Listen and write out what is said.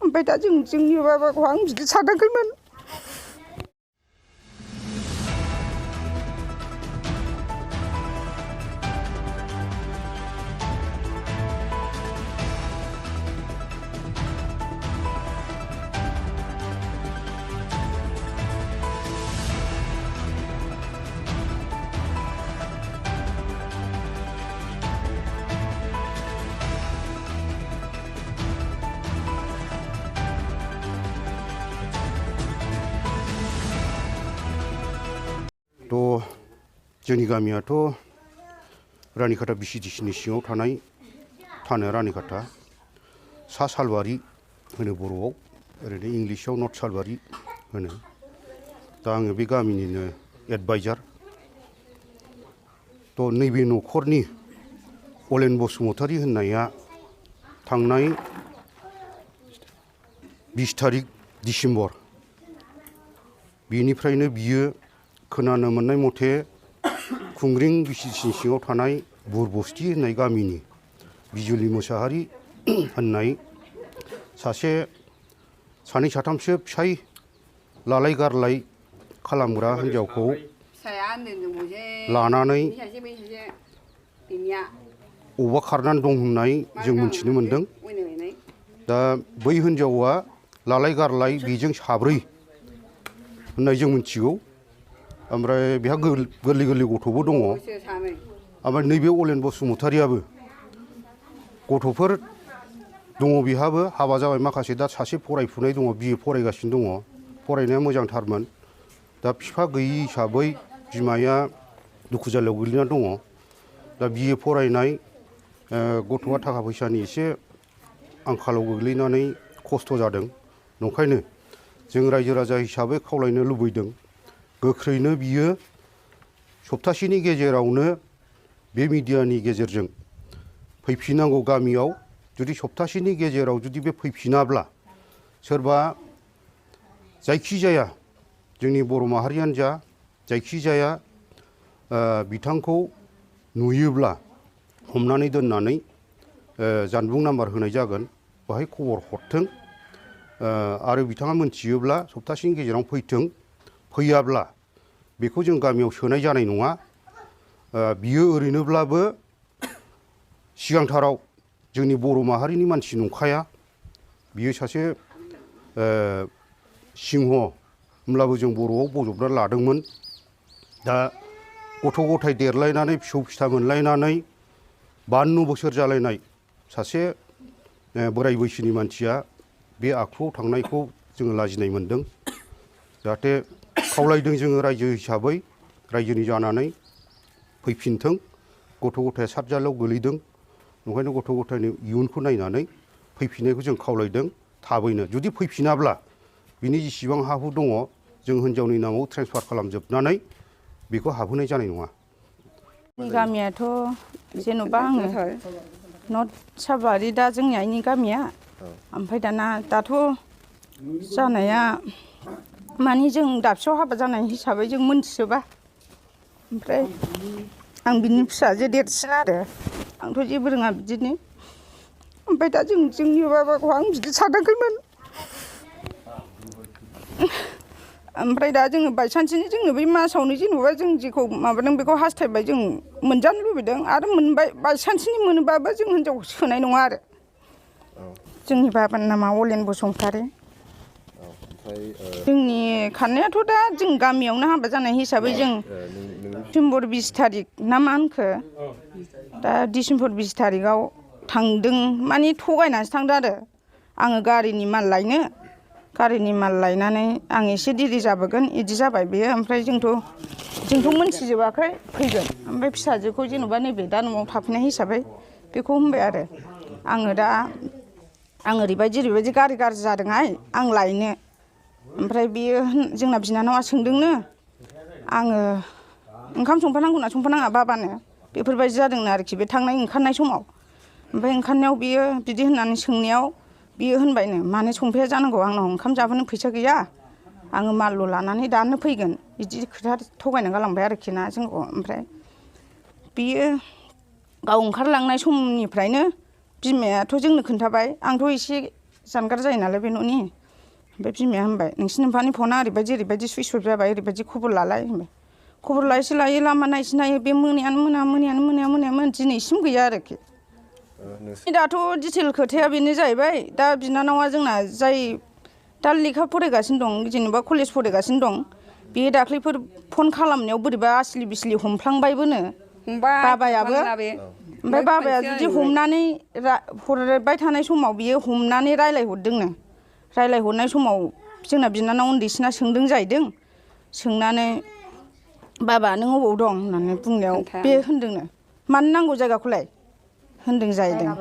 ओमफ्राय दा जोंनि बाबाखौ आं बिदि सानाखैमोन। 또 जोंनि गामियाथ' रानिखाथा बिसिडिसिनि सिङाव थानाय थानो रानिखाथा सा सालबारि होनो बर'आव, ओरैनो इंलिसाव नर्थ सालबारि होनो। दा आङो बे गामिनिनो एडभाइजार। थ' नैबे न'खरनि अलेन बसुमतारी होननाया थांनाय 20 तारिख डिसेम्बर बेनिफ्रायनो बियो खोनानो मोननाय मथे खुंग्रिं बिसिडिसिनि सिङाव थानाय बुरबस्ति होननाय गामिनि बिजुलि मोसाहारि होननाय सानै साथामसो फिसाय लालाय गारलाय खालामग्रा हिन्जावखौ लानानै अबा खारनानै दं होननाय जों मिथिनो मोनदों। दा बै हिन्जावा लालाय गारलाय बेजों साब्रै होननाय जों मिथिगौ। ओमफ्राय बेहा गोरलै गोरलै गथ'बो दङ। ओमफ्राय नैबे अलेन बसुमतारीयाबो गथ'फोर दङ, बेहाबो हाबा जाबाय माखासे। दा सासे फरायफुनाय दङ, बिए फरायगासिनो दङ, फरायनाया मोजांथारमोन। दा बिफा गैयि हिसाबै बिमाया दुखु जालायाव गोग्लैना दङ। दा बिए फरायनाय गथ'आ थाखा फैसानि एसे आंखालाव गोग्लैनानै खस्थ' जादों। नंखायनो जों रायजो राजा हिसाबै खावलायनो लुबैदों, गोख्रैनो बियो सप्तासेनि गेजेरावनो बे मिडियानि गेजेरजों फैफिननांगौ गामियाव। जुदि सप्तासेनि गेजेराव जुदि बे फैफिनाब्ला सोरबा जायखिजाया जोंनि बर' माहारियानो जा जायखिजाया बिथांखौ नुयोब्ला हमनानै दोननानै जानबुं नाम्बार होनाय जागोन, बेहाय खबर हरथों। आरो बिथाङा मोनथियोब्ला सप्तासेनि गेजेराव फैथों, फैयाब्ला बेखौ जों गामियाव सोनाय जानाय नङा। बियो ओरैनोब्लाबो सिगांथाराव जोंनि बर' माहारिनि मानसि नंखाया। बियो सासे सिंह, होमब्लाबो जों बर'आव बजबना लादोंमोन। दा गथ' गथाय देरलायनानै फिसौ फिथा मोनलायनानै 52 बोसोर जालायनाय सासे बोराय बैसोनि मानसिया बे आखुआव थांनायखौ जोङो लाजिनाय मोनदों। जाहाथे खावलायदों जोङो रायजो हिसाबै, रायजोनि जानानै फैफिनथों। गथ' गथाया सातजालायाव गोलैदों, ओंखायनो गथ' गथायनि इयुनखौ नायनानै फैफिननायखौ जों खावलायदों थाबैनो। जुदि फैफिनाब्ला बिनि जेसेबां हा हु दङ जों हिन्जावनि नामाव ट्रेन्सफार खालामजोबनानै बेखौ हाबहोनाय जानाय नङा। गामियाथ' जेन'बा आङो नर्थ सालबारि, दा जोंनि आइनि गामिया। ओमफ्राय दाथ' जानाया माने जों दाबसेयाव हाबा जानाय हिसाबै जों मोनथिजोबा। ओमफ्राय आं बिनि फिसाजो देरसिन आरो आंथ' जेबो रोङा बिदिनो। ओमफ्राय दा जोंनि बाबाखौ आं बिदि सानाखैमोन। ओमफ्राय दा जोङो बायसान्सनि जोङो बै मासावनो जेनेबा जों जेखौ माबादों बेखौ हास्थायबाय, जों मोनजानो लुबैदों आरो मोनबाय। बायसान्सनि मोनोबाबो जों हिन्जावखौ सोनाय नङा आरो। जोंनि बाबानि नामा अलेन बसुमतारी। जोंनि खारनायाथ' दा जों गामियावनो हाबा जानाय हिसाबै जों डिसेम्बर 20 तारिख ना मा होनखो, दा डिसेम्बर 20 तारिखआव थांदों। माने थगायनानैसो थांदों आरो आङो गारिनि माल लायनो। गारिनि माल लायनानै आं एसे देरि जाबोगोन बिदि जाबाय बेयो। ओमफ्राय जोंथ' मोनथिजोबाखै फैगोन। ओमफ्राय फिसाजोखौ जेन'बा नैबे दा न'आव थाफैनाय हिसाबै बेखौ होनबाय आरो आं ओरैबायदि गारि गाज्रि जादोंहाय, आं लायनो। ओमफ्राय बियो जोंना बिनानावा सोंदोंनो, आङो ओंखाम संफानांगौना संफानाङा बाबानो, बेफोरबायदि जादोंनो आरोखि बे थांनाय ओंखारनाय समाव। ओमफ्राय ओंखारनायाव बियो बिदि होननानै सोंनायाव बियो होनबायनो, मानो संफाया जानांगौ, आंनाव ओंखाम जाबोनो फैसा गैया, आङो मालल' लानानै दानो फैगोन, बिदि खोथा थगायना गालांबाय आरोखि ना जोंखौ। ओमफ्राय बियो गाव ओंखारलांनाय समनिफ्रायनो बिमायाथ' जोंनो खोन्थाबाय। आंथ' एसे जानगार जायो नालाय बे न'नि ओमफ्राय बिमाया होनबाय नोंसिनि बिफानि फना ओरैबायदि सुइस अफ जाबाय ओरैबायदि खबर लालाय होनबाय खबर लायसे लायो लामा नायसे नायो बे मोनायानो दिनैसिम गैया आरोखि दाथ' डिटेल खोथाया बेनो जाहैबाय दा बिनानावा जोंना जाय दा लेखा फरायगासिनो दं जेनेबा कलेज फरायगासिनो दं बे दाख्लैफोर फन खालामनायाव बोरैबा आसलि बिसलि हमफ्लांबायबोनो बाबायाबो ओमफ्राय बाबाया जुदि हमनानै हरबाय थानाय समाव बियो हमनानै रायलायहरदोंनो रायलायहरनाय समाव जोंना बिनानाव उन्दैसिना सोंदों जाहैदों सोंनानै बाबा नों अबाव दं होननानै बुंनायाव बे होनदोंनो मानो नांगौ जायगाखौलाय होनदों जाहैदों